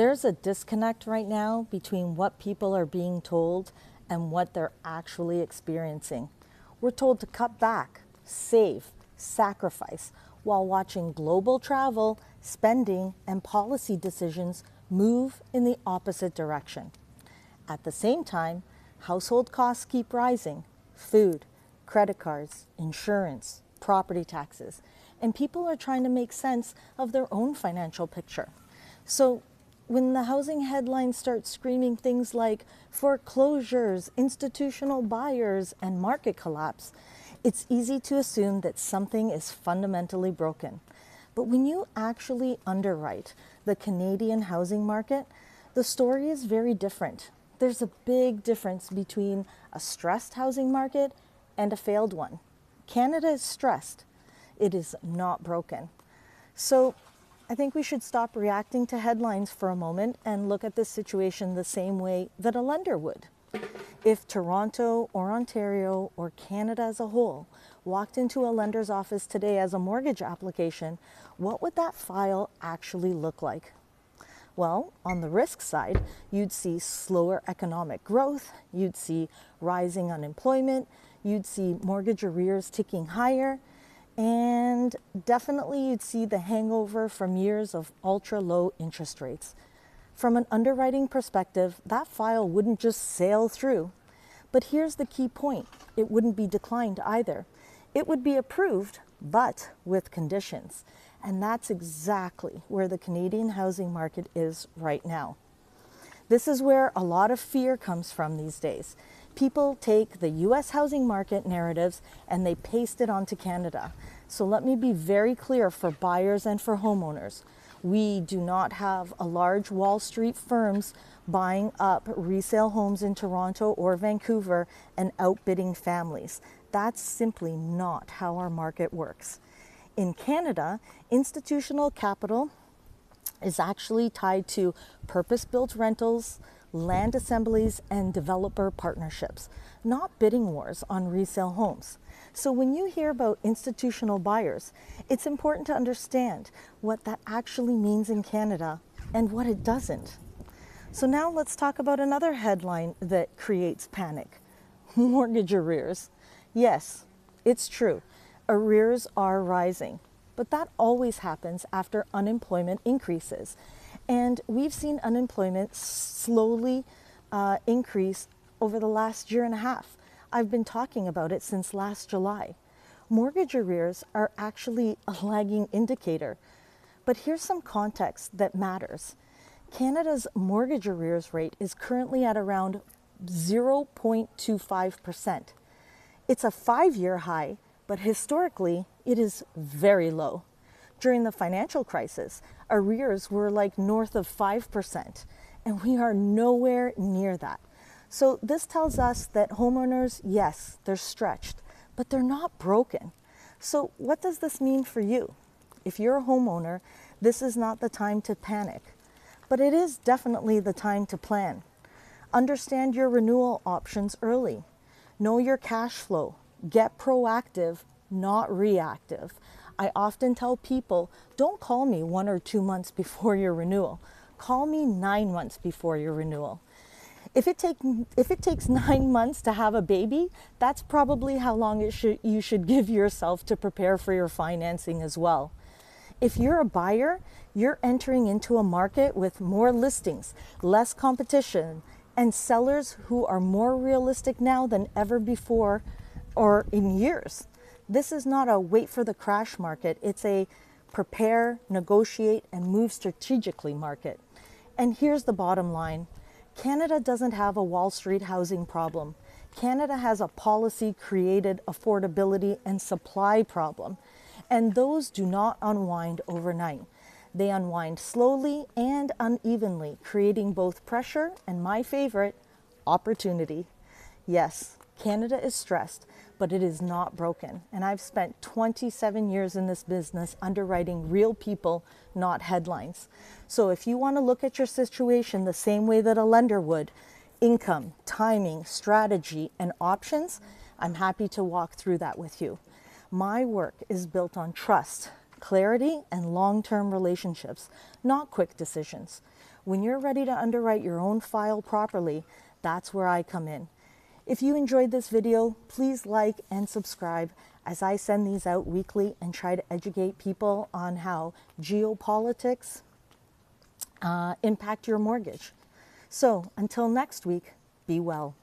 There's a disconnect right now between what people are being told and what they're actually experiencing. We're told to cut back, save, sacrifice, while watching global travel, spending, and policy decisions move in the opposite direction. At the same time, household costs keep rising: food, credit cards, insurance, property taxes, and people are trying to make sense of their own financial picture. So when the housing headlines start screaming things like foreclosures, institutional buyers, and market collapse, it's easy to assume that something is fundamentally broken. But when you actually underwrite the Canadian housing market, the story is very different. There's a big difference between a stressed housing market and a failed one. Canada is stressed. It is not broken. So I think we should stop reacting to headlines for a moment and look at this situation the same way that a lender would. If Toronto or Ontario or Canada as a whole walked into a lender's office today as a mortgage application, what would that file actually look like? Well, on the risk side, you'd see slower economic growth, you'd see rising unemployment, you'd see mortgage arrears ticking higher, and definitely you'd see the hangover from years of ultra low interest rates. From an underwriting perspective, that file wouldn't just sail through. But here's the key point: it wouldn't be declined either. It would be approved, but with conditions. And that's exactly where the Canadian housing market is right now. This is where a lot of fear comes from these days. People take the US housing market narratives and they paste it onto Canada. So let me be very clear for buyers and for homeowners. We do not have a large Wall Street firms buying up resale homes in Toronto or Vancouver and outbidding families. That's simply not how our market works. In Canada, institutional capital is actually tied to purpose-built rentals, land assemblies, and developer partnerships, not bidding wars on resale homes. So when you hear about institutional buyers, it's important to understand what that actually means in Canada and what it doesn't. So now let's talk about another headline that creates panic: mortgage arrears. Yes, it's true. Arrears are rising, but that always happens after unemployment increases. And we've seen unemployment slowly increase over the last year and a half. I've been talking about it since last July. Mortgage arrears are actually a lagging indicator. But here's some context that matters. Canada's mortgage arrears rate is currently at around 0.25%. It's a 5-year high, but historically it is very low. During the financial crisis, arrears were like north of 5%, and we are nowhere near that. So this tells us that homeowners, yes, they're stretched, but they're not broken. So what does this mean for you? If you're a homeowner, this is not the time to panic, but it is definitely the time to plan. Understand your renewal options early. Know your cash flow. Get proactive, not reactive. I often tell people, don't call me 1 or 2 months before your renewal. Call me 9 months before your renewal. If it takes 9 months to have a baby, that's probably how long you should give yourself to prepare for your financing as well. If you're a buyer, you're entering into a market with more listings, less competition, and sellers who are more realistic now than ever before or in years. This is not a wait for the crash market. It's a prepare, negotiate, and move strategically market. And here's the bottom line. Canada doesn't have a Wall Street housing problem. Canada has a policy-created affordability and supply problem. And those do not unwind overnight. They unwind slowly and unevenly, creating both pressure and, my favorite, opportunity. Yes, Canada is stressed, but it is not broken. And I've spent 27 years in this business underwriting real people, not headlines. So if you want to look at your situation the same way that a lender would, income, timing, strategy, and options, I'm happy to walk through that with you. My work is built on trust, clarity and long-term relationships, not quick decisions. When you're ready to underwrite your own file properly, that's where I come in. If you enjoyed this video, please like and subscribe as I send these out weekly and try to educate people on how geopolitics impact your mortgage. So until next week, be well.